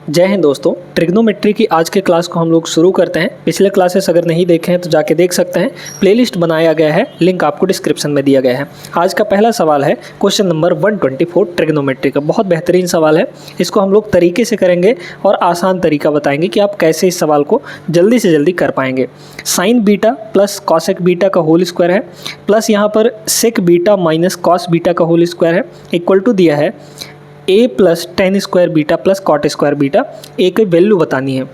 जय हिंद दोस्तों, ट्रिग्नोमेट्री की आज के क्लास को हम लोग शुरू करते हैं। पिछले क्लासेस अगर नहीं देखे हैं तो जाके देख सकते हैं, प्लेलिस्ट बनाया गया है, लिंक आपको डिस्क्रिप्शन में दिया गया है। आज का पहला सवाल है क्वेश्चन नंबर 124 ट्रिग्नोमेट्री का। बहुत बेहतरीन सवाल है, इसको हम लोग तरीके से करेंगे और आसान तरीका बताएंगे कि आप कैसे इस सवाल को जल्दी से जल्दी कर पाएंगे। Sine beta plus cosec beta का होल स्क्वायर है, प्लस यहाँ पर sec beta minus cos beta का होल स्क्वायर है, इक्वल टू दिया है a plus ten square beta plus cot square beta. A की वैल्यू बतानी है।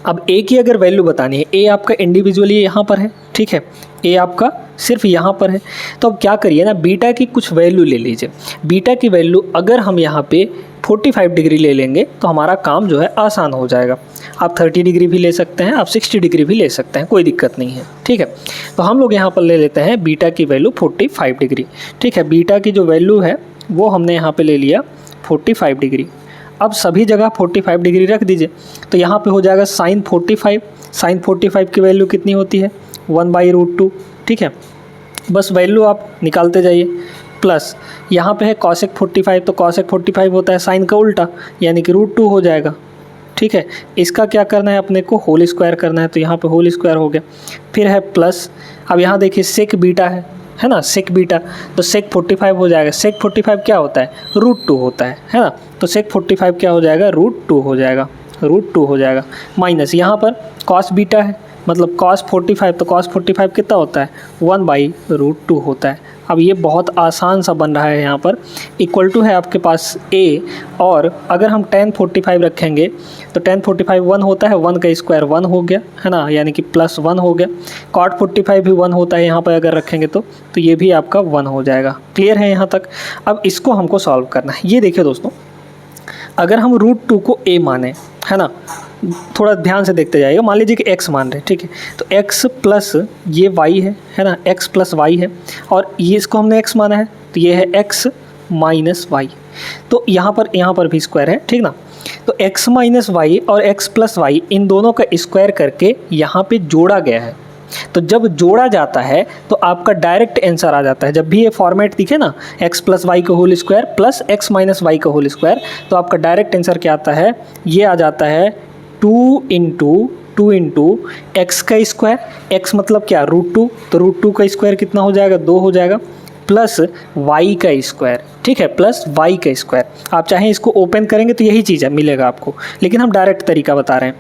अब ए की अगर वैल्यू बतानी है, ए आपका इंडिविजुअली यहाँ पर है, ठीक है, ए आपका सिर्फ यहाँ पर है। तो अब क्या करिए ना, बीटा की कुछ वैल्यू ले लीजिए। बीटा की वैल्यू अगर हम यहाँ पे 45 डिग्री ले लेंगे तो हमारा काम जो है आसान हो जाएगा। आप 30 डिग्री भी ले सकते हैं, आप 60 डिग्री भी ले सकते हैं, कोई दिक्कत नहीं है, ठीक है। तो हम लोग यहाँ पर ले लेते हैं बीटा की वैल्यू 45 डिग्री, ठीक है। बीटा की जो वैल्यू है वो हमने यहाँ पर ले लिया 45 डिग्री। अब सभी जगह 45 डिग्री रख दीजिए, तो यहाँ पे हो जाएगा साइन 45। साइन 45 की वैल्यू कितनी होती है, 1/√2, ठीक है। बस वैल्यू आप निकालते जाइए। प्लस यहाँ पे है कॉसेक 45, तो कॉसेक 45 होता है साइन का उल्टा, यानी कि √2 हो जाएगा, ठीक है। इसका क्या करना है, अपने को होल स्क्वायर करना है, तो यहाँ पे होल स्क्वायर हो गया। फिर है प्लस, अब यहाँ देखिए सेक बीटा है ना, सेक बीटा, तो सेक 45 हो जाएगा। सेक 45 क्या होता है, √2 होता है ना। तो सेक 45 क्या हो जाएगा, √2 हो जाएगा, √2 हो जाएगा। माइनस यहाँ पर कॉस बीटा है, मतलब कॉस 45, तो कॉस 45 कितना होता है, 1/√2 होता है। अब ये बहुत आसान सा बन रहा है। यहाँ पर इक्वल टू है आपके पास a, और अगर हम tan 45 रखेंगे तो tan 45 1 होता है, 1 का स्क्वायर 1 हो गया, है ना, यानी कि प्लस 1 हो गया। cot 45 भी 1 होता है, यहाँ पर अगर रखेंगे तो ये भी आपका 1 हो जाएगा। क्लियर है यहाँ तक। अब इसको हमको सॉल्व करना है। ये देखिए दोस्तों, अगर हम √2 को a माने, है ना, थोड़ा ध्यान से देखते जाइएगा। मान लीजिए कि x मान रहे हैं, ठीक है, तो x प्लस ये y है ना, x प्लस y है, और ये इसको हमने x माना है, तो ये है x माइनस वाई। तो यहाँ पर भी स्क्वायर है, ठीक ना। तो x माइनस वाई और x प्लस वाई, इन दोनों का स्क्वायर करके यहाँ पे जोड़ा गया है। तो जब जोड़ा जाता है तो आपका डायरेक्ट आंसर आ जाता है। जब भी ये फॉर्मेट दिखे ना, x प्लस वाई का whole square plus x minus y का होल स्क्वायर, तो आपका डायरेक्ट आंसर क्या आता है, ये आ जाता है 2 इंटू एक्स का स्क्वायर। x मतलब क्या, √2, तो √2 का स्क्वायर कितना हो जाएगा, 2 हो जाएगा, प्लस y का स्क्वायर, ठीक है, प्लस y का स्क्वायर। आप चाहें इसको ओपन करेंगे तो यही चीज़ है, मिलेगा आपको, लेकिन हम डायरेक्ट तरीका बता रहे हैं।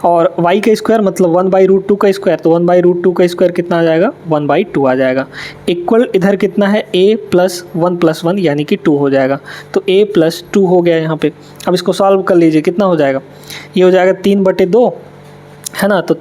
और y का स्क्वायर मतलब 1/√2 का स्क्वायर, तो 1/√2 का स्क्वायर कितना आ जाएगा, 1/2 आ जाएगा। इक्वल इधर कितना है, a प्लस 1 प्लस 1 यानी कि 2 हो जाएगा, तो a प्लस 2 हो गया यहाँ पे। अब इसको सॉल्व कर लीजिए, कितना हो जाएगा, ये हो जाएगा 3/2, है ना। तो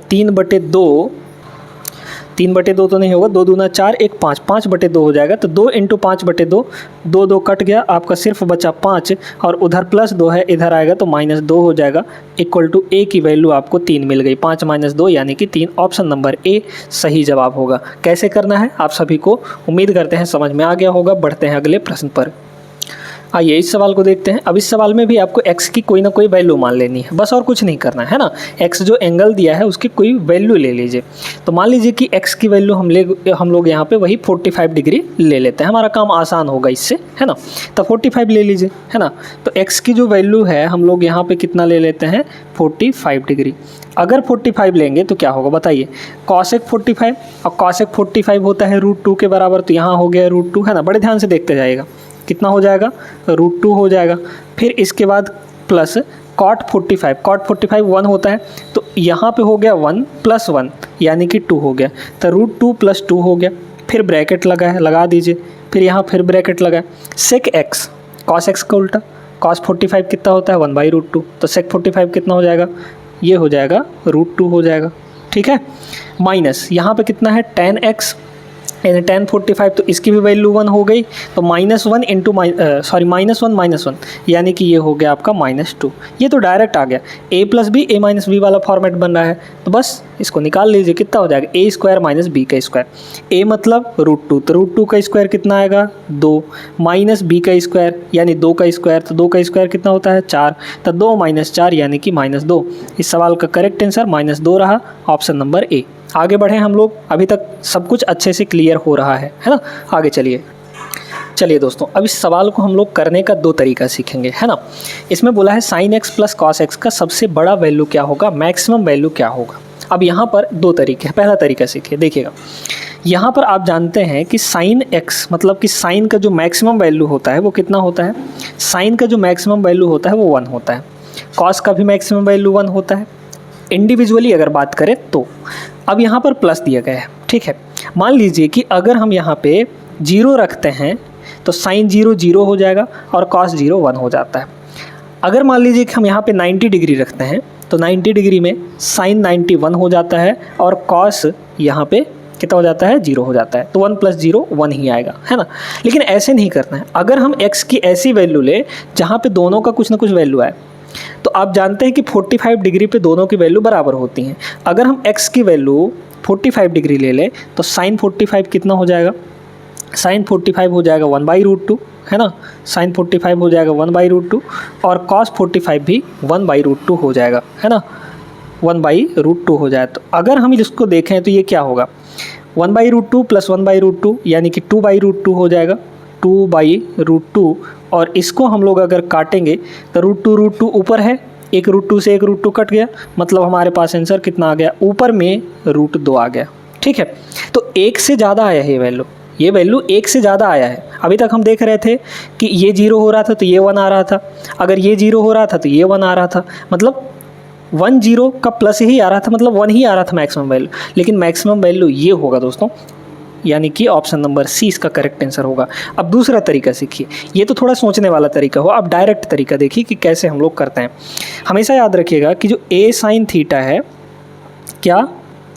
3/2 तो नहीं होगा, 2 दूना 4, 1 5, 5/2 हो जाएगा। तो 2 इंटू 5/2, 2 कट गया, आपका सिर्फ बचा 5, और उधर प्लस 2 है, इधर आएगा तो -2 हो जाएगा। इक्वल टू a की वैल्यू आपको 3 मिल गई, 5 - 2 यानी कि 3। ऑप्शन नंबर a सही जवाब होगा। कैसे करना है आप सभी को उम्मीद करते हैं समझ में आ गया होगा। बढ़ते हैं अगले प्रश्न पर। आइए इस सवाल को देखते हैं। अब इस सवाल में भी आपको x की कोई ना कोई वैल्यू मान लेनी है, बस और कुछ नहीं करना है ना। x जो एंगल दिया है उसकी कोई वैल्यू ले लीजिए। तो मान लीजिए कि x की वैल्यू हम लोग यहाँ पे वही 45 डिग्री ले लेते हैं, हमारा काम आसान होगा इससे, है ना। तो 45 ले लीजिए, है ना। तो x की जो वैल्यू है हम लोग यहाँ पर कितना ले लेते हैं, 45 डिग्री। अगर 45 लेंगे तो क्या होगा बताइए, कॉसेक 45, और कॉसेक 45 होता है √2 के बराबर, तो यहाँ हो गया √2, है ना। बड़े ध्यान से देखते जाइएगा, कितना हो जाएगा, √2 हो जाएगा। फिर इसके बाद प्लस cot 45, cot 45 1 होता है, तो यहाँ पे हो गया 1 + 1 यानी कि 2 हो गया, तो √2 + 2 हो गया। फिर ब्रैकेट लगा दीजिए, फिर यहाँ फिर ब्रैकेट लगाए। सेक x, cos x का उल्टा, cos 45 कितना होता है, 1/√2, तो सेक 45 कितना हो जाएगा, ये हो जाएगा √2 हो जाएगा, ठीक है। माइनस यहाँ पे कितना है, tan x, यानी tan 45, तो इसकी भी वैल्यू 1 हो गई, तो -1 इंटू -1 यानी कि ये हो गया आपका -2। ये तो डायरेक्ट आ गया, a plus b a minus b वाला फॉर्मेट बन रहा है, तो बस इसको निकाल लीजिए। कितना हो जाएगा, a स्क्वायर माइनस b का स्क्वायर। a मतलब √2, तो √2 का स्क्वायर कितना आएगा, 2, माइनस b का स्क्वायर यानी 2 का स्क्वायर, तो 2 का स्क्वायर कितना होता है, 4, तो 2 - 4 यानी कि -2। इस सवाल का करेक्ट आंसर -2 रहा, ऑप्शन नंबर ए। आगे बढ़े हम लोग, अभी तक सब कुछ अच्छे से क्लियर हो रहा है ना। आगे चलिए। चलिए दोस्तों, अब इस सवाल को हम लोग करने का दो तरीका सीखेंगे, है ना। इसमें बोला है sine x plus cos x का सबसे बड़ा वैल्यू क्या होगा, मैक्सिमम वैल्यू क्या होगा। अब यहाँ पर दो तरीके हैं। पहला तरीका सीखिए, देखिएगा यहाँ पर आप जानते हैं कि साइन एक्स मतलब कि साइन का जो मैक्सिमम वैल्यू होता है वो कितना होता है, साइन का जो मैक्सिमम वैल्यू होता है वो 1 होता है। कॉस का भी मैक्सिमम वैल्यू 1 होता है इंडिविजुअली अगर बात करें तो। अब यहाँ पर प्लस दिया गया है, ठीक है। मान लीजिए कि अगर हम यहाँ पे 0 रखते हैं तो साइन 0 0 हो जाएगा और कॉस 0 1 हो जाता है। अगर मान लीजिए कि हम यहाँ पे 90 डिग्री रखते हैं तो 90 डिग्री में साइन 91 हो जाता है और कॉस यहाँ पे कितना हो जाता है, 0 हो जाता है। तो 1 + 0 1 ही आएगा, है ना। लेकिन ऐसे नहीं करना है। अगर हम x की ऐसी वैल्यू ले जहाँ पे दोनों का कुछ ना कुछ वैल्यू आए, तो आप जानते हैं कि 45 डिग्री पे दोनों की वैल्यू बराबर होती हैं। अगर हम x की वैल्यू 45 डिग्री ले लें तो साइन 45 कितना हो जाएगा, साइन 45 हो जाएगा 1/√2, है ना। साइन 45 हो जाएगा 1/√2 और कॉस 45 भी 1/√2 हो जाएगा, है ना। 1/√2 हो जाए। तो अगर हम इसको देखें तो ये क्या होगा, 1/√2 + 1/√2 यानी कि 2/√2 हो जाएगा, 2/√2। और इसको हम लोग अगर काटेंगे तो √2 ऊपर है, एक √2 से एक √2 कट गया, मतलब हमारे पास आंसर कितना आ गया, ऊपर में √2 आ गया, ठीक है। तो 1 से ज़्यादा आया है ये वैल्यू 1 से ज़्यादा आया है। अभी तक हम देख रहे थे कि ये 0 हो रहा था तो ये 1 आ रहा था, अगर ये 0 हो रहा था तो ये 1 आ रहा था, मतलब 1 0 का प्लस ही आ रहा था, मतलब 1 ही आ रहा था मैक्सिमम वैल्यू। लेकिन मैक्सिमम वैल्यू ये होगा दोस्तों, यानी कि ऑप्शन नंबर सी इसका करेक्ट आंसर होगा। अब दूसरा तरीका सीखिए, ये तो थोड़ा सोचने वाला तरीका हो। अब डायरेक्ट तरीका देखिए कि कैसे हम लोग करते हैं। हमेशा याद रखिएगा कि जो a sin थीटा है, क्या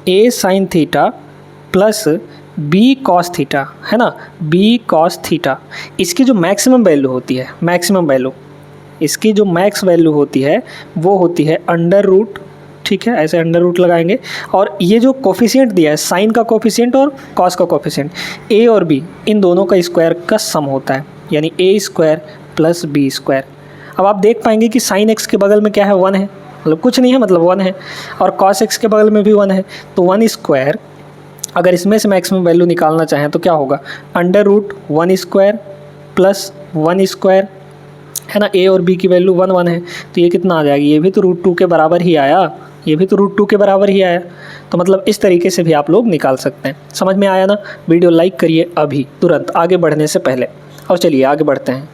a sin theta plus b cos theta, है ना, b cos थीटा, इसकी जो मैक्सिमम वैल्यू होती है, मैक्सिमम वैल्यू इसकी जो मैक्स वैल्यू होती है वो होती है √, ठीक है। ऐसे √, लगाएंगे और ये जो कोफिशिएंट दिया है, साइन का कोफिशिएंट और कॉस का कोफिशिएंट, a और b इन दोनों का स्क्वायर का सम होता है, यानी a² + b²। अब आप देख पाएंगे कि साइन x के बगल में क्या है, 1 है, मतलब कुछ नहीं है, मतलब 1 है, और कॉस x के बगल में भी 1 है। तो 1², अगर इसमें से मैक्सिमम वैल्यू निकालना चाहें तो क्या होगा, √1² + 1², है ना। a और b की वैल्यू 1 1 है, तो ये कितना आ जाएगी, ये भी तो √2 के बराबर ही आया, ये भी तो √2 के बराबर ही आया। तो मतलब इस तरीके से भी आप लोग निकाल सकते हैं। समझ में आया ना। वीडियो लाइक करिए अभी, तुरंत, आगे बढ़ने से पहले। और चलिए आगे बढ़ते हैं।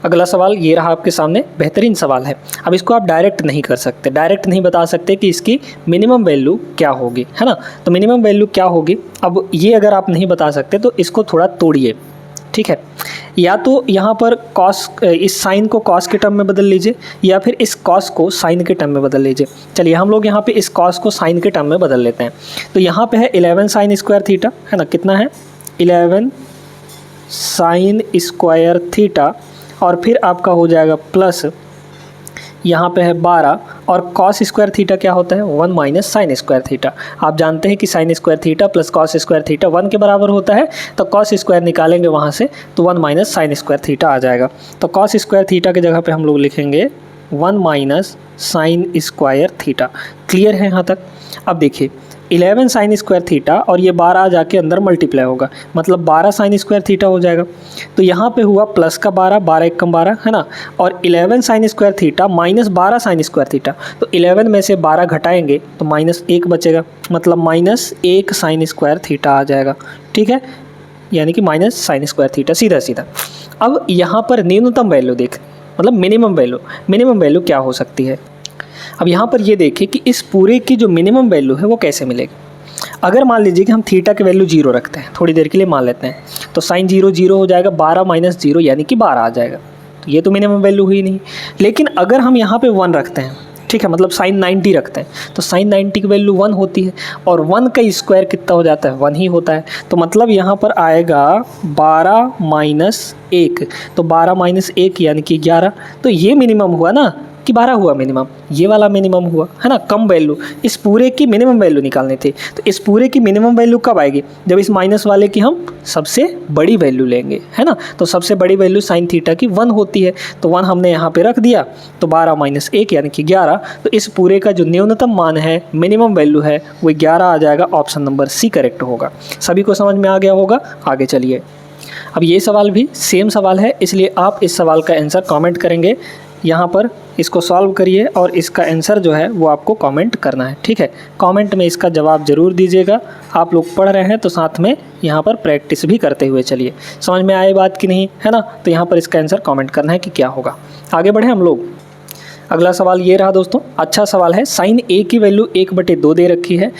अगला सवाल ये रहा आपके सामने, बेहतरीन सवाल है। अब इसको आप डायरेक्ट नहीं कर सकते, डायरेक्ट नहीं बता सकते कि इसकी मिनिमम वैल्यू क्या होगी, है ना। तो मिनिमम वैल्यू क्या होगी, अब ये अगर आप नहीं बता सकते तो इसको थोड़ा तोड़िए, ठीक है। या तो यहाँ पर कॉस, इस साइन को कॉस के टर्म में बदल लीजिए, या फिर इस कॉस को साइन के टर्म में बदल लीजिए। चलिए हम लोग यहाँ पे इस कॉस को साइन के टर्म में बदल लेते हैं। तो यहाँ पे है 11 sin² थीटा, है ना, कितना है 11 sin² थीटा, और फिर आपका हो जाएगा प्लस यहाँ पे है 12, और cos² थीटा क्या होता है, 1 - sin² थीटा। आप जानते हैं कि sin² theta plus cos² theta 1 के बराबर होता है, तो cos² निकालेंगे वहाँ से तो 1 - sin² थीटा आ जाएगा। तो cos² थीटा की जगह पे हम लोग लिखेंगे 1 - sin² थीटा। क्लियर है यहाँ तक। अब देखिए 11 sin² थीटा और ये 12 जाके अंदर मल्टीप्लाई होगा, मतलब 12 sin² थीटा हो जाएगा। तो यहाँ पे हुआ प्लस का 12, 12 × 12, है ना, और 11 sin² theta minus 12 sin² theta. तो 11 में से 12 घटाएंगे तो -1 बचेगा, मतलब -1 sin² थीटा आ जाएगा, ठीक है, यानी कि -sin² थीटा, सीधा सीधा। अब यहाँ पर न्यूनतम वैल्यू देख, मतलब मिनिमम वैल्यू क्या हो सकती है। अब यहाँ पर ये देखिए कि इस पूरे की जो मिनिमम वैल्यू है वो कैसे मिलेगी। अगर मान लीजिए कि हम थीटा की वैल्यू 0 रखते हैं, थोड़ी देर के लिए मान लेते हैं, तो साइन 0 0 हो जाएगा, 12 - 0 यानी कि 12 आ जाएगा। तो ये तो मिनिमम वैल्यू हुई नहीं। लेकिन अगर हम यहाँ पे 1 रखते हैं, ठीक है, मतलब साइन 90 रखते हैं, तो साइन 90 की वैल्यू 1 होती है, और 1 का स्क्वायर कितना हो जाता है, 1 ही होता है। तो मतलब यहाँ पर आएगा 12 - 1, तो 12 - 1 यानी कि 11। तो ये मिनिमम हुआ ना, कि 12 हुआ मिनिमम, ये वाला मिनिमम हुआ, है ना, कम वैल्यू। इस पूरे की मिनिमम वैल्यू निकालनी थी, तो इस पूरे की मिनिमम वैल्यू कब आएगी, जब इस माइनस वाले की हम सबसे बड़ी वैल्यू लेंगे, है ना। तो सबसे बड़ी वैल्यू साइन थीटा की 1 होती है, तो 1 हमने यहाँ पे रख दिया, तो 12 - 1 यानी कि 11। तो इस पूरे का जो न्यूनतम मान है, मिनिमम वैल्यू है, वो 11 आ जाएगा। ऑप्शन नंबर सी करेक्ट होगा। सभी को समझ में आ गया होगा। आगे चलिए। अब ये सवाल भी सेम सवाल है, इसलिए आप इस सवाल का आंसर कमेंट करेंगे। यहाँ पर इसको सॉल्व करिए और इसका आंसर जो है वो आपको कमेंट करना है, ठीक है। कमेंट में इसका जवाब ज़रूर दीजिएगा। आप लोग पढ़ रहे हैं तो साथ में यहाँ पर प्रैक्टिस भी करते हुए चलिए। समझ में आए बात कि नहीं, है ना। तो यहाँ पर इसका आंसर कमेंट करना है कि क्या होगा। आगे बढ़े हम लोग। अगला सवाल ये रहा दोस्तों, अच्छा सवाल है। साइन ए की वैल्यू 1/2 दे रखी है,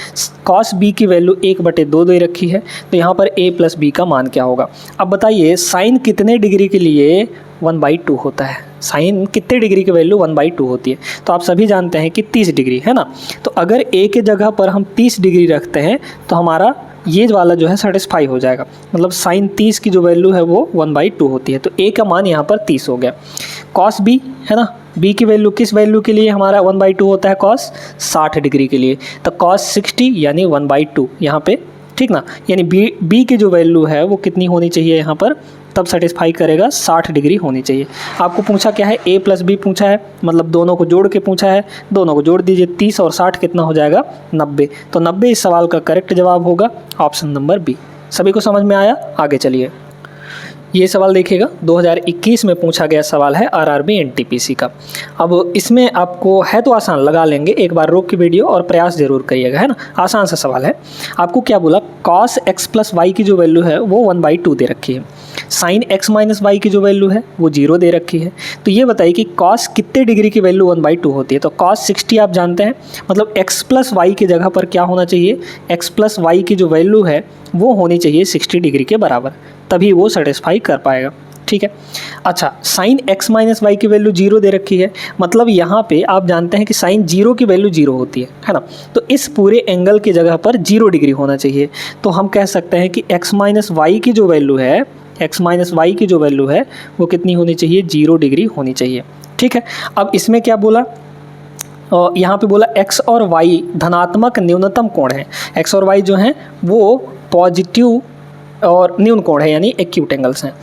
कॉस बी की वैल्यू 1/2 दे रखी है, तो यहाँ पर a प्लस बी का मान क्या होगा। अब बताइए साइन कितने डिग्री के लिए 1/2 होता है। साइन कितने डिग्री की वैल्यू 1/2 होती है, तो आप सभी जानते हैं कि 30 डिग्री, है ना। तो अगर a के जगह पर हम 30 डिग्री रखते हैं तो हमारा ये वाला जो है सेटिस्फाई हो जाएगा। मतलब साइन 30 की जो वैल्यू है वो 1/2 होती है, तो a का मान यहाँ पर 30 हो गया। कॉस बी, है ना, b की वैल्यू किस वैल्यू के लिए हमारा 1/2 होता है, कॉस 60 डिग्री के लिए, तो कॉस 60 यानी 1/2 यहाँ पे, ठीक ना। यानी b की जो वैल्यू है वो कितनी होनी चाहिए यहाँ पर, तब सेटिस्फाई करेगा 60 डिग्री होनी चाहिए। आपको पूछा क्या है, a प्लस बी पूछा है, मतलब दोनों को जोड़ के पूछा है। दोनों को जोड़ दीजिए, 30 और 60 कितना हो जाएगा, 90। तो 90 इस सवाल का करेक्ट जवाब होगा, ऑप्शन नंबर बी। सभी को समझ में आया। आगे चलिए। ये सवाल देखिएगा, 2021 में पूछा गया सवाल है आरआरबी एनटीपीसी का। अब इसमें आपको है तो आसान, लगा लेंगे, एक बार रोक के वीडियो और प्रयास जरूर करिएगा, है ना। आसान सा सवाल है। आपको क्या बोला, कॉस x प्लस वाई की जो वैल्यू है वो 1/2 दे रखी है, साइन x माइनस वाई की जो वैल्यू है वो 0 दे रखी है। तो ये बताइए कि कॉस कितने डिग्री की वैल्यू 1/2 होती है। तो कॉस 60 आप जानते हैं, मतलब x प्लस वाई की जगह पर क्या होना चाहिए, x प्लस वाई की जो वैल्यू है वो होनी चाहिए 60 डिग्री के बराबर, तभी वो सेटिस्फाई कर पाएगा, ठीक है। अच्छा, साइन x माइनस वाई की वैल्यू 0 दे रखी है, मतलब यहाँ पे आप जानते हैं कि साइन 0 की वैल्यू 0 होती है ना। तो इस पूरे एंगल की जगह पर 0 डिग्री होना चाहिए। तो हम कह सकते हैं कि x माइनस वाई की जो वैल्यू है, x माइनस वाई की जो वैल्यू है वो कितनी होनी चाहिए, 0 डिग्री होनी चाहिए, ठीक है। अब इसमें क्या बोला, यहाँ पे बोला x और y धनात्मक न्यूनतम कोण है। x और y जो हैं वो पॉजिटिव और न्यून कोण है, यानी एक्यूट एंगल्स हैं।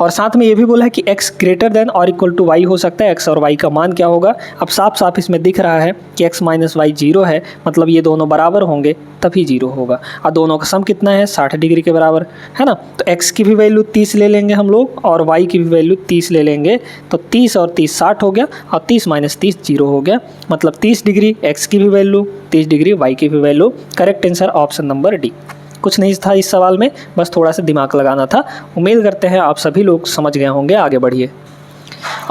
और साथ में ये भी बोला है कि x ग्रेटर देन और इक्वल टू y हो सकता है। x और y का मान क्या होगा, अब साफ साफ इसमें दिख रहा है कि x माइनस वाई 0 है, मतलब ये दोनों बराबर होंगे तभी 0 होगा। और दोनों का सम कितना है, 60 डिग्री के बराबर, है ना। तो x की भी वैल्यू 30 ले लेंगे हम लोग और y की भी वैल्यू 30 ले लेंगे, तो 30 और 30 60 हो गया, और 30 माइनस 30 0 हो गया, मतलब 30 डिग्री x की भी वैल्यू, 30 डिग्री y की भी value. Correct answer option number D. कुछ नहीं था इस सवाल में, बस थोड़ा सा दिमाग लगाना था। उम्मीद करते हैं आप सभी लोग समझ गए होंगे। आगे बढ़िए।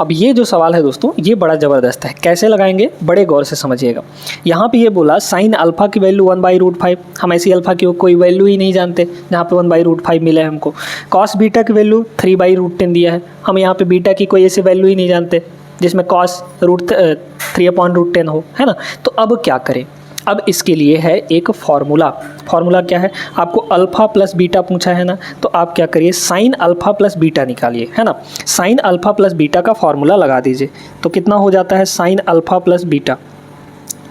अब ये जो सवाल है दोस्तों, ये बड़ा ज़बरदस्त है। कैसे लगाएंगे, बड़े गौर से समझिएगा। यहाँ पे ये बोला साइन अल्फ़ा की वैल्यू 1/√5, हम ऐसी अल्फ़ा की कोई वैल्यू ही नहीं जानते जहाँ पे 1/√5 मिला है हमको। कॉस बीटा की वैल्यू 3/√10 दिया है, हम यहाँ पे बीटा की कोई ऐसी वैल्यू ही नहीं जानते जिसमें कॉस √3/√10 हो, है ना। तो अब क्या करें, अब इसके लिए है एक फार्मूला। फार्मूला क्या है, आपको अल्फ़ा प्लस बीटा पूछा है ना, तो आप क्या करिए, साइन अल्फ़ा प्लस बीटा निकालिए, है ना। साइन अल्फ़ा प्लस बीटा का फार्मूला लगा दीजिए, तो कितना हो जाता है, साइन अल्फ़ा प्लस बीटा।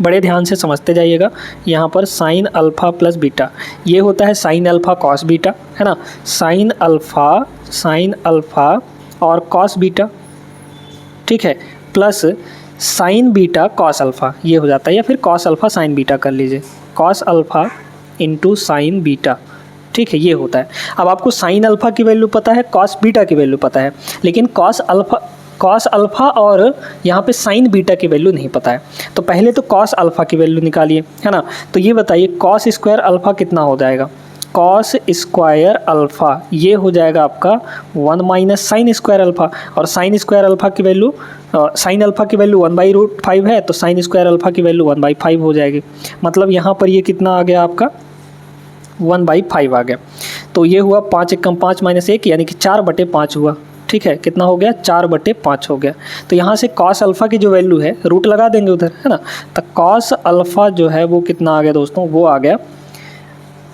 बड़े ध्यान से समझते जाइएगा। यहाँ पर साइन अल्फ़ा प्लस बीटा ये होता है साइन अल्फ़ा कॉस बीटा, है ना। साइन अल्फ़ा और कॉस बीटा, ठीक है, plus sign beta cos alpha, ये हो जाता है। या फिर कॉस अल्फ़ा साइन बीटा कर लीजिए, cos alpha into sine beta, ठीक है, ये होता है। अब आपको साइन अल्फ़ा की वैल्यू पता है, कॉस बीटा की वैल्यू पता है, लेकिन कॉस अल्फ़ा और यहाँ पे साइन बीटा की वैल्यू नहीं पता है। तो पहले तो कॉस अल्फ़ा की वैल्यू निकालिए, है ना। तो ये बताइए कॉस स्क्वायर अल्फ़ा कितना हो जाएगा, कॉस स्क्वायर अल्फ़ा ये हो जाएगा आपका 1 माइनस साइन स्क्वायर अल्फ़ा, और साइन स्क्वायर अल्फ़ा की वैल्यू साइन अल्फ़ा की वैल्यू 1/√5 है, तो साइन स्क्वायर अल्फ़ा की वैल्यू 1/5 हो जाएगी। मतलब यहाँ पर ये कितना आ गया आपका, 1/5 आ गया। तो ये हुआ 5 एकम 5 माइनस 1, यानी कि 4/5 हुआ, ठीक है। कितना हो गया, 4/5 हो गया। तो यहाँ से कॉस अल्फ़ा की जो वैल्यू है, रूट लगा देंगे उधर, है ना। तो कॉस अल्फ़ा जो है वो कितना आ गया दोस्तों, वो आ गया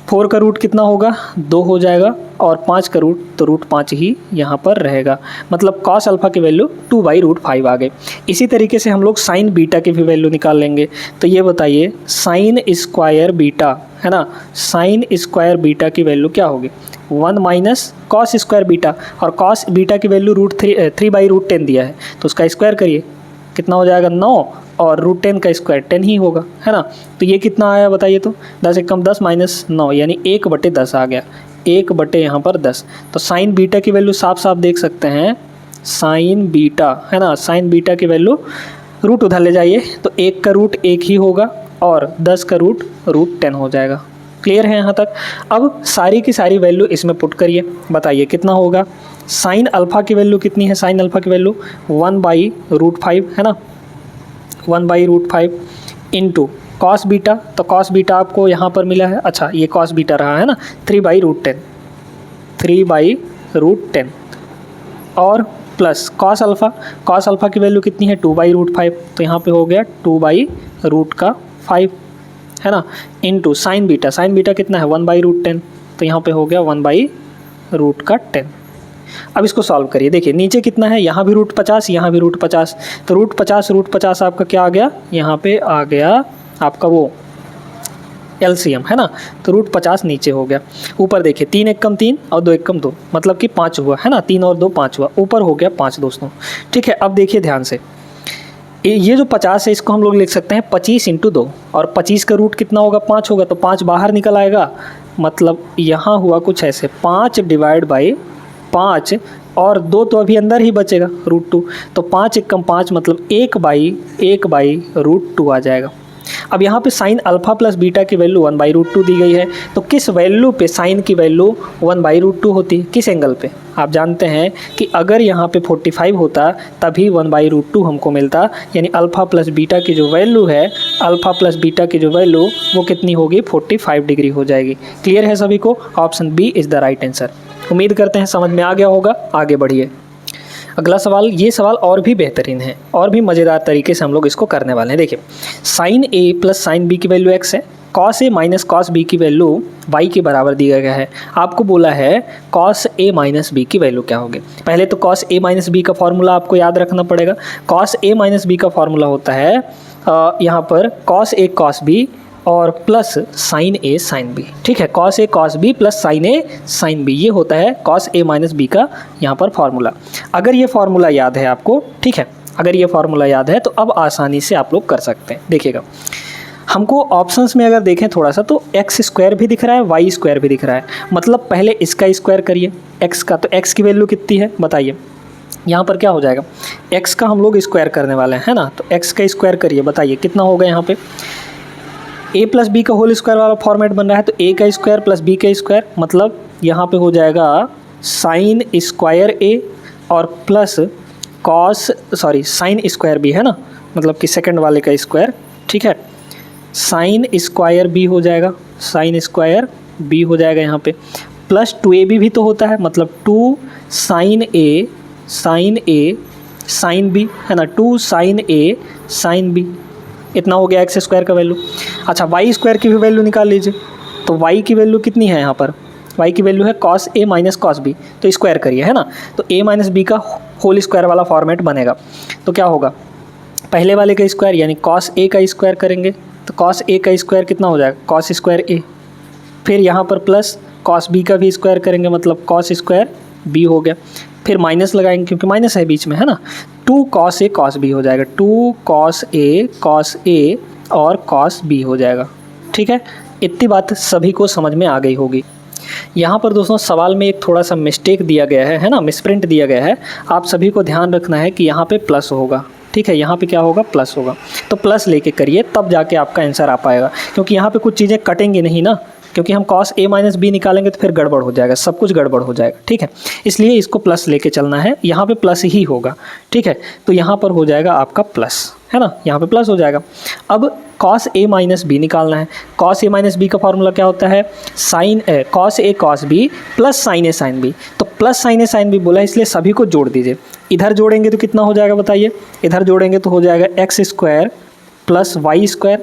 4 का रूट कितना होगा, 2 हो जाएगा, और 5 का रूट, तो √5 ही यहाँ पर रहेगा। मतलब कॉस अल्फ़ा की वैल्यू 2/√5 आ गई। इसी तरीके से हम लोग साइन बीटा की भी वैल्यू निकाल लेंगे। तो ये बताइए साइन स्क्वायर बीटा, है ना, साइन स्क्वायर बीटा की वैल्यू क्या होगी, 1 माइनस कॉस स्क्वायर बीटा, और कॉस बीटा की वैल्यू 3/√10 दिया है, तो उसका स्क्वायर करिए, कितना हो जाएगा 9, और √10 का स्क्वायर 10 ही होगा, है ना। तो ये कितना आया बताइए, तो 10 एकम 10 माइनस 9, यानी 1/10 आ गया। 1 बटे यहाँ पर 10। तो साइन बीटा की वैल्यू साफ साफ देख सकते हैं, साइन बीटा है ना, साइन बीटा की वैल्यू रूट उधर ले जाइए तो 1 का रूट 1 ही होगा और 10 का रूट 10 हो जाएगा। क्लियर है यहाँ तक? अब सारी की सारी वैल्यू इसमें पुट करिए, बताइए कितना होगा। साइन अल्फ़ा की वैल्यू कितनी है? साइन अल्फ़ा की वैल्यू 1/√5 है ना, 1/√5 इंटू कॉस बीटा। तो कॉस बीटा आपको यहाँ पर मिला है, अच्छा ये कॉस बीटा रहा है ना, 3/√10, 3/√10 और plus cos alpha. Cos alpha की वैल्यू कितनी है? 2/√5, तो यहाँ पे हो गया 2/5 है ना, into sine beta. Sign beta कितना है? 1/√10, तो यहाँ पे हो गया 1/√10। अब इसको सॉल्व करिए, देखिए नीचे कितना है, यहाँ भी √50, यहाँ भी √50, तो √50 आपका क्या आ गया? यहाँ पे आ गया आपका वो LCM है ना, तो √50 नीचे हो गया। ऊपर देखिए 3 एकम 3 और 2 एकम 2, मतलब कि 5 हुआ है ना, 3 और 2 5 हुआ, ऊपर हो गया 5 दोस्तों। ठीक है, अब देखिए ध्यान से, ये जो 50 है इसको हम लोग लिख सकते हैं 25 × 2, और 25 का रूट कितना होगा? 5 होगा, तो 5 बाहर निकल आएगा, मतलब यहाँ हुआ कुछ ऐसे 5/5 और 2 तो अभी अंदर ही बचेगा √2, तो 5 एकम 5 मतलब 1/√2 आ जाएगा। अब यहाँ पे साइन अल्फ़ा प्लस बीटा की वैल्यू 1/√2 दी गई है, तो किस वैल्यू पे साइन की वैल्यू 1/√2 होती है? किस एंगल पे? आप जानते हैं कि अगर यहाँ पे 45 होता तभी 1/√2 हमको मिलता, यानी अल्फ़ा प्लस बीटा की जो वैल्यू है, अल्फ़ा प्लस बीटा की जो वैल्यू वो कितनी होगी? 45 डिग्री हो जाएगी। क्लियर है सभी को? Option b is the right answer. उम्मीद करते हैं समझ में आ गया होगा। आगे बढ़िए, अगला सवाल, ये सवाल और भी बेहतरीन है, और भी मज़ेदार तरीके से हम लोग इसको करने वाले हैं। देखिए, साइन ए प्लस साइन बी की वैल्यू x है, cos A minus cos B की वैल्यू y के बराबर दिया गया है। आपको बोला है कॉस ए माइनस बी की वैल्यू क्या होगी। पहले तो कॉस ए माइनस बी का फॉर्मूला आपको याद रखना पड़ेगा। कॉस ए माइनस बी का फॉर्मूला होता है यहाँ पर कॉस ए कॉस बी और प्लस साइन ए साइन बी। ठीक है, cos a cos B plus sign A sine B, ये होता है कॉस ए माइनस बी का यहाँ पर फॉर्मूला। अगर ये फॉर्मूला याद है आपको, ठीक है, अगर ये फॉर्मूला याद है तो अब आसानी से आप लोग कर सकते हैं। देखिएगा, हमको ऑप्शंस में अगर देखें थोड़ा सा तो x² भी दिख रहा है, y² भी दिख रहा है, मतलब पहले इसका स्क्वायर करिए x का, तो x की वैल्यू कितनी है बताइए। यहाँ पर क्या हो जाएगा? x का हम लोग स्क्वायर करने वाले हैं, है ना, तो x का स्क्वायर करिए, बताइए कितना होगा। यहाँ पे a प्लस बी का होल स्क्वायर वाला फॉर्मेट बन रहा है, तो a का स्क्वायर प्लस b का स्क्वायर, मतलब यहाँ पे हो जाएगा साइन स्क्वायर a और प्लस साइन स्क्वायर b है ना, मतलब कि सेकंड वाले का स्क्वायर। ठीक है, साइन स्क्वायर b हो जाएगा, साइन स्क्वायर b हो जाएगा यहाँ पे, प्लस 2ab भी तो होता है, मतलब 2 साइन a साइन b है ना, 2 साइन a साइन b, इतना हो गया x² का वैल्यू। अच्छा, y² की भी वैल्यू निकाल लीजिए, तो y की वैल्यू कितनी है यहाँ पर? y की वैल्यू है cos a minus cos b, तो स्क्वायर करिए, है ना, तो a माइनस b का होल स्क्वायर वाला फॉर्मेट बनेगा। तो क्या होगा? पहले वाले का स्क्वायर यानी कॉस a का स्क्वायर करेंगे, तो कॉस a का स्क्वायर कितना हो जाएगा? कॉस स्क्वायर a, फिर यहाँ पर प्लस कॉस b का भी स्क्वायर करेंगे, मतलब कॉस स्क्वायर b हो गया, फिर माइनस लगाएंगे क्योंकि माइनस है बीच में, है ना, 2 कॉस a कॉस b हो जाएगा, 2 कॉस a और कॉस b हो जाएगा। ठीक है, इतनी बात सभी को समझ में आ गई होगी। यहाँ पर दोस्तों सवाल में एक थोड़ा सा मिस्टेक दिया गया है ना, मिसप्रिंट दिया गया है, आप सभी को ध्यान रखना है कि यहाँ पे प्लस होगा। ठीक है, यहाँ पे क्या होगा? प्लस होगा, तो प्लस लेके करिए तब जाके आपका आंसर आ पाएगा, क्योंकि यहाँ पे कुछ चीज़ें कटेंगी नहीं ना, क्योंकि हम कॉस a माइनस बी निकालेंगे तो फिर गड़बड़ हो जाएगा, सब कुछ गड़बड़ हो जाएगा। ठीक है, इसलिए इसको प्लस लेके चलना है, यहाँ पे प्लस ही होगा। ठीक है, तो यहाँ पर हो जाएगा आपका प्लस, है ना, यहाँ पे प्लस हो जाएगा। अब कॉस a माइनस बी निकालना है, कॉस a माइनस बी का फॉर्मूला क्या होता है? Cos a cos B plus sine a sine B, तो plus sine a sine B बोला इसलिए सभी को जोड़ दीजिए। इधर जोड़ेंगे तो कितना हो जाएगा बताइए? इधर जोड़ेंगे तो हो जाएगा x² प्लस y²,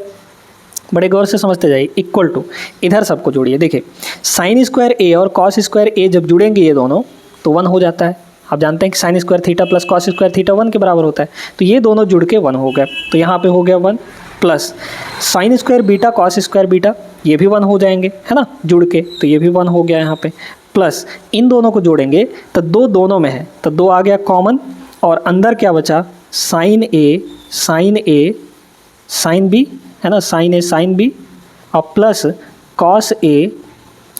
बड़े गौर से समझते जाइए, इक्वल टू, इधर सबको जोड़िए। देखिए, साइन स्क्वायर a और कॉस स्क्वायर a जब जुड़ेंगे ये दोनों तो 1 हो जाता है। आप जानते हैं कि sine square theta plus cos square theta 1 के बराबर होता है, तो ये दोनों जुड़ के 1 हो गए, तो यहाँ पे हो गया 1, plus sine square beta cos square beta, ये भी 1 हो जाएंगे, है ना, जुड़ के, तो ये भी 1 हो गया यहाँ पे, प्लस इन दोनों को जोड़ेंगे तो 2 दोनों में है, तो 2 आ गया कॉमन, और अंदर क्या बचा? साइन a साइन b, है ना, साइन a साइन b और plus cos a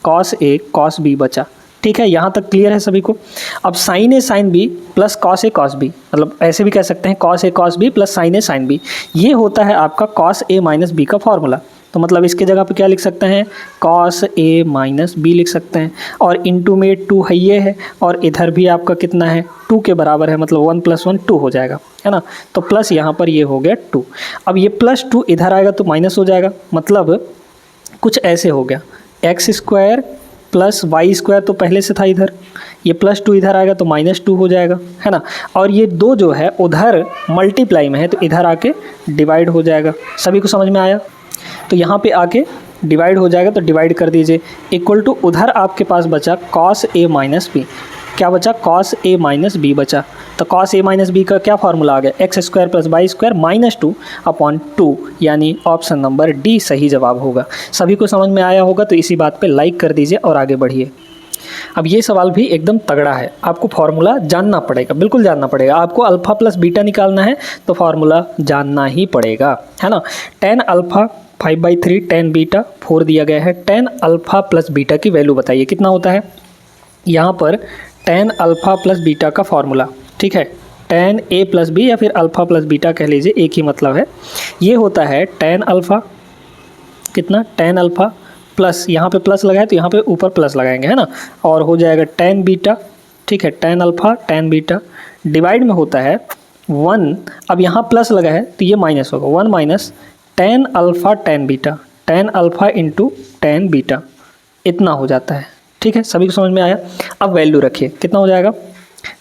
cos a cos b बचा। ठीक है, यहाँ तक क्लियर है सभी को। अब sign A sine B plus cos a cos B, मतलब ऐसे भी कह सकते हैं cos a cos B plus sign A sine B, ये होता है आपका कॉस ए माइनस बी का फॉर्मूला। तो मतलब इसके जगह पे क्या लिख सकते हैं, कॉस ए माइनस बी लिख सकते हैं, और इंटू में 2 है ये है, और इधर भी आपका कितना है 2 के बराबर है, मतलब 1 + 1 2 हो जाएगा, है ना। तो प्लस यहाँ पर ये हो गया 2। अब ये +2 इधर आएगा तो माइनस हो जाएगा, मतलब कुछ ऐसे हो गया x² + y² तो पहले से था इधर, ये +2 इधर आएगा तो -2 हो जाएगा, है ना। और ये 2 जो है उधर मल्टीप्लाई में है तो इधर आके डिवाइड हो जाएगा। सभी को समझ में आया? तो यहाँ पे आके डिवाइड हो जाएगा, तो डिवाइड कर दीजिए, इक्वल टू उधर आपके पास बचा cos a माइनस बी। क्या बचा? cos a माइनस बी बचा। तो cos a माइनस बी का क्या फार्मूला आ गया, x² + y² -2/2, यानी ऑप्शन नंबर डी सही जवाब होगा। सभी को समझ में आया होगा, तो इसी बात पे लाइक कर दीजिए और आगे बढ़िए। अब ये सवाल भी एकदम तगड़ा है, आपको फार्मूला जानना पड़ेगा, बिल्कुल जानना पड़ेगा। आपको अल्फ़ा प्लस बीटा निकालना है तो फार्मूला जानना ही पड़ेगा, है ना। tan अल्फ़ा 5/3 tan बीटा 4 दिया गया है। tan अल्फ़ा प्लस बीटा की वैल्यू बताइए कितना होता है। यहाँ पर tan अल्फ़ा प्लस बीटा का फार्मूला, ठीक है, tan a + b या फिर अल्फ़ा प्लस बीटा कह लीजिए, एक ही मतलब है। ये होता है tan अल्फ़ा, कितना, tan अल्फ़ा प्लस, यहाँ पे प्लस लगाए तो यहाँ पे ऊपर प्लस लगाएंगे, है ना, और हो जाएगा tan बीटा, ठीक है, tan alpha tan beta divide में होता है 1। अब यहाँ प्लस लगा है तो ये माइनस होगा, 1 - tan alpha tan beta, tan alpha × tan beta, इतना हो जाता है। ठीक है, सभी को समझ में आया। अब वैल्यू रखिए, कितना हो जाएगा।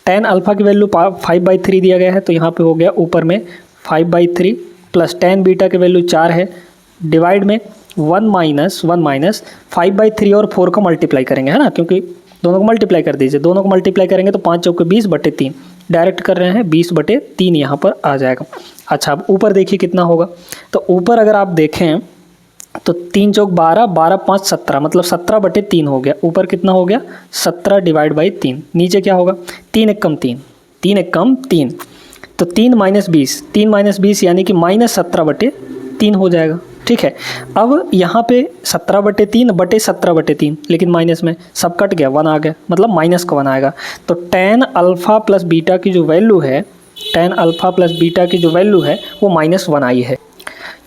tan अल्फ़ा की वैल्यू 5/3 दिया गया है, तो यहाँ पे हो गया ऊपर में 5/3 प्लस tan बीटा की वैल्यू 4 है, डिवाइड में 1 - 5/3 और 4 को मल्टीप्लाई करेंगे, है ना, क्योंकि दोनों को मल्टीप्लाई कर दीजिए। दोनों को मल्टीप्लाई करेंगे तो 5 × 20/3, डायरेक्ट कर रहे हैं 20/3 यहाँ पर आ जाएगा। अच्छा, अब ऊपर देखिए कितना होगा। तो ऊपर अगर आप देखें तो 3 × 4 12, 12 × 5 17, मतलब 17/3 हो गया। ऊपर कितना हो गया, 17 / 3। नीचे क्या होगा, 3 × 1 = 3, 3 × 1 = 3, तो 3 - 20, 3 - 20 यानी कि -17/3 हो जाएगा। ठीक है, अब यहाँ पे 17/3 लेकिन माइनस में सब कट गया, 1 आ गया, मतलब माइनस का 1 आएगा। तो tan अल्फ़ा प्लस बीटा की जो वैल्यू है, tan अल्फ़ा प्लस बीटा की जो वैल्यू है वो -1 आई है।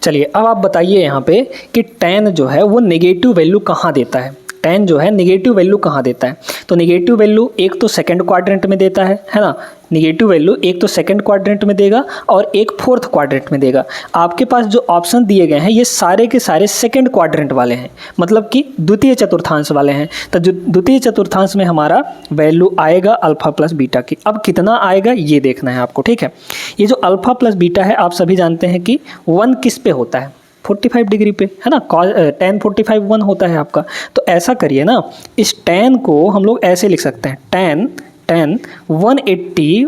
चलिए, अब आप बताइए यहाँ पे कि tan जो है वो नेगेटिव वैल्यू कहाँ देता है। tan जो है नेगेटिव वैल्यू कहाँ देता है, तो नेगेटिव वैल्यू एक तो सेकंड क्वाड्रेंट में देता है ना। नेगेटिव वैल्यू एक तो सेकंड क्वाड्रेंट में देगा और एक फोर्थ क्वाड्रेंट में देगा। आपके पास जो ऑप्शन दिए गए हैं ये सारे के सारे सेकंड क्वाड्रेंट वाले हैं, मतलब कि द्वितीय चतुर्थांश वाले हैं। तो जो द्वितीय चतुर्थांश में हमारा वैल्यू आएगा अल्फ़ा प्लस बीटा की। अब कितना आएगा ये देखना है आपको, ठीक है। ये जो अल्फ़ा प्लस बीटा है आप सभी जानते हैं कि 1 किस पे होता है, 45 डिग्री पे, है ना। tan 45 1 होता है आपका। तो ऐसा करिए ना, इस tan को हम लोग ऐसे लिख सकते हैं, tan 180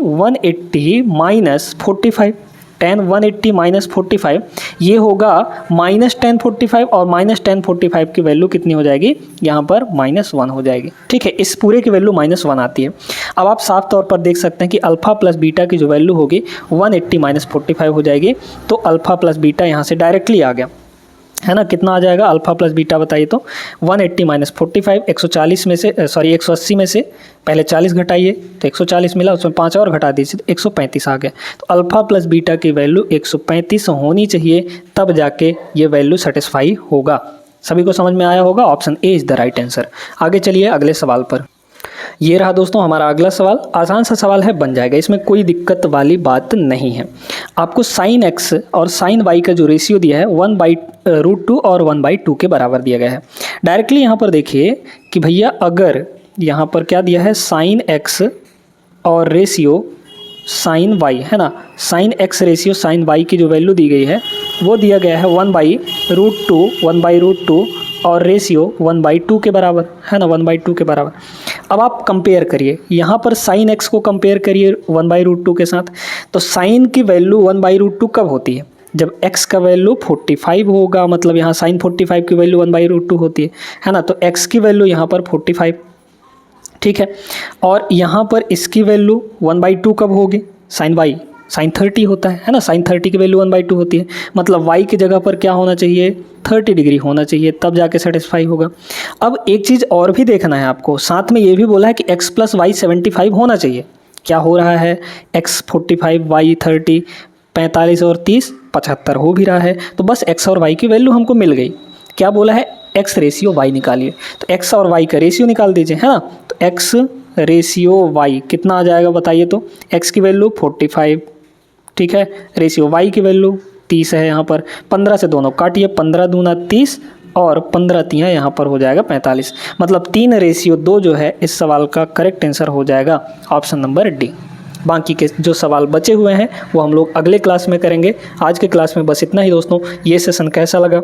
-45, tan 180 - 45 ये होगा -tan 45, और -tan 45 की वैल्यू कितनी हो जाएगी, यहाँ पर -1 हो जाएगी। ठीक है, इस पूरे की वैल्यू -1 आती है। अब आप साफ तौर पर देख सकते हैं कि अल्फ़ा प्लस बीटा की जो वैल्यू होगी 180 - 45 हो जाएगी। तो अल्फ़ा प्लस बीटा यहाँ से डायरेक्टली आ गया, है ना। कितना आ जाएगा अल्फ़ा प्लस बीटा बताइए तो, 180 - 45, 140 में से 180 में से पहले 40 घटाइए तो 140 मिला, उसमें 5 और घटा दीजिए तो 135 आ गया। तो अल्फ़ा प्लस बीटा की वैल्यू 135 होनी चाहिए, तब जाके ये वैल्यू सेटिस्फाई होगा। सभी को समझ में आया होगा, option A is the right answer. आगे चलिए अगले सवाल पर। ये रहा दोस्तों हमारा अगला सवाल। आसान सा सवाल है, बन जाएगा, इसमें कोई दिक्कत वाली बात नहीं है। आपको sin x और sin y का जो रेशियो दिया है 1/√2 और 1/2 के बराबर दिया गया है। डायरेक्टली यहाँ पर देखिए कि भैया अगर यहाँ पर क्या दिया है, sin x और रेशियो sin y, है ना। sin x ratio sin y की जो वैल्यू दी गई है वो दिया गया है 1/√2 और रेशियो 1/2 के बराबर, है ना, 1/2 के बराबर। अब आप कंपेयर करिए, यहाँ पर sin x को कंपेयर करिए 1/√2 के साथ। तो sin की वैल्यू 1/√2 कब होती है, जब x का वैल्यू 45 होगा, मतलब यहाँ sin 45 की वैल्यू 1/√2 होती है ना। तो x की वैल्यू यहाँ पर 45, ठीक है। और यहाँ पर इसकी वैल्यू 1/2 कब होगी, sin y, साइन 30 होता है ना, साइन 30 की वैल्यू 1/2 होती है, मतलब y की जगह पर क्या होना चाहिए, 30 डिग्री होना चाहिए, तब जाके सेटिस्फाई होगा। अब एक चीज़ और भी देखना है आपको, साथ में ये भी बोला है कि x + y 75 होना चाहिए। क्या हो रहा है, x 45, y 30, 45 और 30 75 हो भी रहा है, तो बस x और y की वैल्यू हमको मिल गई। क्या बोला है, x रेशियो y निकालिए, तो x और y का रेशियो निकाल दीजिए, है ना। तो x रेशियो y कितना आ जाएगा बताइए, तो x की वैल्यू 45, ठीक है, रेशियो y की वैल्यू 30 है यहाँ पर, 15 से दोनों काटिए, 15 दूना 30 और 15 तियाँ यहाँ पर हो जाएगा 45, मतलब 3:2 जो है इस सवाल का करेक्ट आंसर हो जाएगा ऑप्शन नंबर डी। बाकी के जो सवाल बचे हुए हैं वो हम लोग अगले क्लास में करेंगे। आज के क्लास में बस इतना ही दोस्तों। ये सेशन कैसा लगा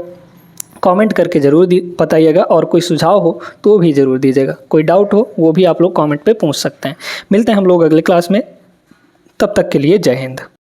कमेंट करके ज़रूर बताइएगा, और कोई सुझाव हो तो भी ज़रूर दीजिएगा, कोई डाउट हो वो भी आप लोग कमेंट पे पूछ सकते हैं। मिलते हैं हम लोग अगले क्लास में, तब तक के लिए जय हिंद।